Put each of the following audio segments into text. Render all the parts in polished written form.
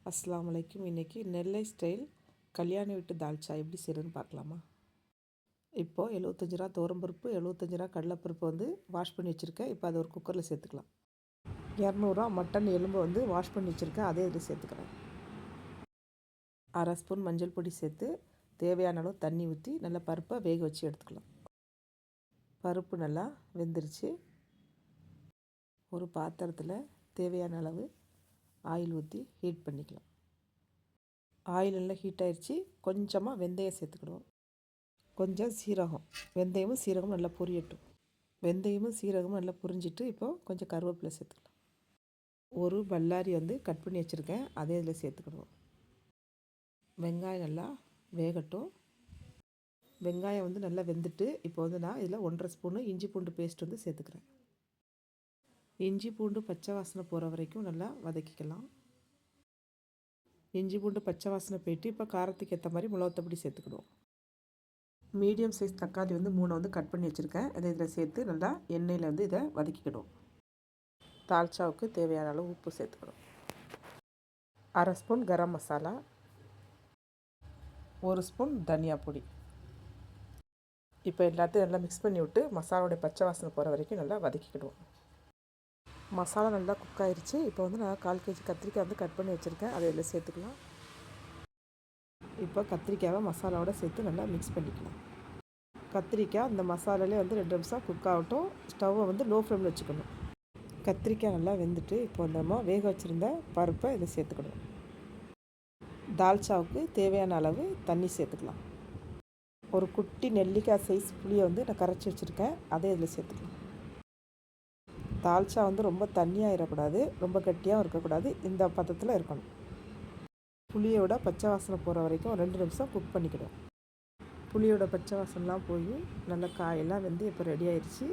அஸ்ஸலாமு அலைக்கும். இன்றைக்கி நெல்லை ஸ்டைல் கல்யாண வீட்டு தால்ச்சா எப்படி செய்கிறதுன்னு பார்க்கலாமா? இப்போது 75 ரூபா துவரம்பருப்பு, 75 ரூபா கடலைப்பருப்பு வாஷ் பண்ணி வச்சுருக்கேன். இப்போ அதை ஒரு குக்கரில் சேர்த்துக்கலாம். 200 ரூபா மட்டன் எலும்பு வாஷ் பண்ணி வச்சுருக்கேன். அதே இதில் சேர்த்துக்கிறேன். அரை ஸ்பூன் மஞ்சள் பொடி சேர்த்து தேவையான அளவு தண்ணி ஊற்றி நல்லா பருப்பை வேக வச்சு எடுத்துக்கலாம். பருப்பு நல்லா வெந்துருச்சு. ஒரு பாத்திரத்தில் தேவையான அளவு ஆயில் ஊற்றி ஹீட் பண்ணிக்கலாம். ஆயில் நல்லா ஹீட் ஆகிடுச்சு. கொஞ்சமாக வெந்தயம் சேர்த்துக்கிடுவோம். கொஞ்சம் சீரகம், வெந்தயமும் சீரகமும் நல்லா பொரியட்டும். வெந்தயமும் சீரகமும் நல்லா பொரிஞ்சிட்டு இப்போது கொஞ்சம் கருவேப்பிலை சேர்த்துக்கலாம். ஒரு பல்லாரி கட் பண்ணி வச்சுருக்கேன். அதே இதில் சேர்த்துக்கிடுவோம். வெங்காயம் நல்லா வேகட்டும். வெங்காயம் நல்லா வெந்துட்டு இப்போ நான் இதில் 1.5 ஸ்பூனு இஞ்சி பூண்டு பேஸ்ட் சேர்த்துக்கிறேன். இஞ்சி பூண்டு பச்சை வாசனை போகிற வரைக்கும் நல்லா வதக்கிக்கலாம். இஞ்சி பூண்டு பச்சை வாசனை போயிட்டு இப்போ காரத்துக்கு ஏற்ற மாதிரி மிளகாத்தூள் சேர்த்துக்கிடுவோம். மீடியம் சைஸ் தக்காளி 3 கட் பண்ணி வச்சுருக்கேன். அதை இதில் சேர்த்து நல்லா எண்ணெயில் இதை வதக்கிக்கிடுவோம். தால்ச்சாவுக்கு தேவையான அளவு உப்பு சேர்த்துக்கிடுவோம். அரை ஸ்பூன் கரம் மசாலா, 1 ஸ்பூன் தனியா பொடி. இப்போ எல்லாத்தையும் நல்லா மிக்ஸ் பண்ணி விட்டு மசாலாவுடைய பச்சை வாசனை போகிற வரைக்கும் நல்லா வதக்கிக்கிடுவோம். மசாலா நல்லா குக் ஆகிடுச்சு. இப்போ நான் 1/4 kg கத்திரிக்காய் கட் பண்ணி வச்சுருக்கேன். அதை இதில் சேர்த்துக்கலாம். இப்போ கத்திரிக்காயை மசாலாவோடு சேர்த்து நல்லா மிக்ஸ் பண்ணிக்கலாம். கத்திரிக்காய் இந்த மசாலாலே 2 நிமிஷம் குக் ஆகட்டும். ஸ்டவ்வை லோ ஃப்ளேமில் வச்சுக்கணும். கத்திரிக்காய் நல்லா வெந்துட்டு இப்போ நம்ம வேக வச்சுருந்த பருப்பை இதில் சேர்த்துக்கணும். தால்ச்சாவுக்கு தேவையான அளவு தண்ணி சேர்த்துக்கலாம். ஒரு குட்டி நெல்லிக்காய் சைஸ் புளியை நான் கரைச்சி வச்சுருக்கேன். அதே இதில் சேர்த்துக்கலாம். தால்ச்சா ரொம்ப தண்ணியாகிடக்கூடாது, ரொம்ப கட்டியாகவும் இருக்கக்கூடாது. இந்த பதத்தில் இருக்கணும். புளியோட பச்சை வாசனை போகிற வரைக்கும் 2 நிமிஷம் குக் பண்ணிக்கிடும். புளியோட பச்சை வாசனைலாம் போய் நல்லா காயெல்லாம் இப்போ ரெடி ஆயிடுச்சு.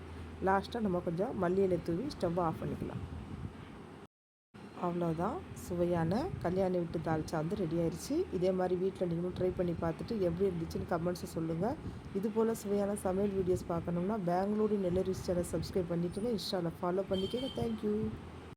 லாஸ்ட்டாக நம்ம கொஞ்சம் மல்லி இலை தூவி ஸ்டவ்வை ஆஃப் பண்ணிக்கலாம். அவ்வளோதான், சுவையான கல்யாண வீட்டு தால்ச்சா ரெடி ஆயிடுச்சு. இதே மாதிரி வீட்டில் நீங்களும் ட்ரை பண்ணி பார்த்துட்டு எப்படி இருந்துச்சுன்னு கமெண்ட்ஸை சொல்லுங்கள். இதுபோல் சுவையான சமையல் வீடியோஸ் பார்க்கணும்னா பெங்களூரு நெல்லரிஸ் சேனல் சப்ஸ்கிரைப் பண்ணிக்கோங்க. இன்ஸ்டாவில் ஃபாலோ பண்ணிக்கோங்க. தேங்க்யூ.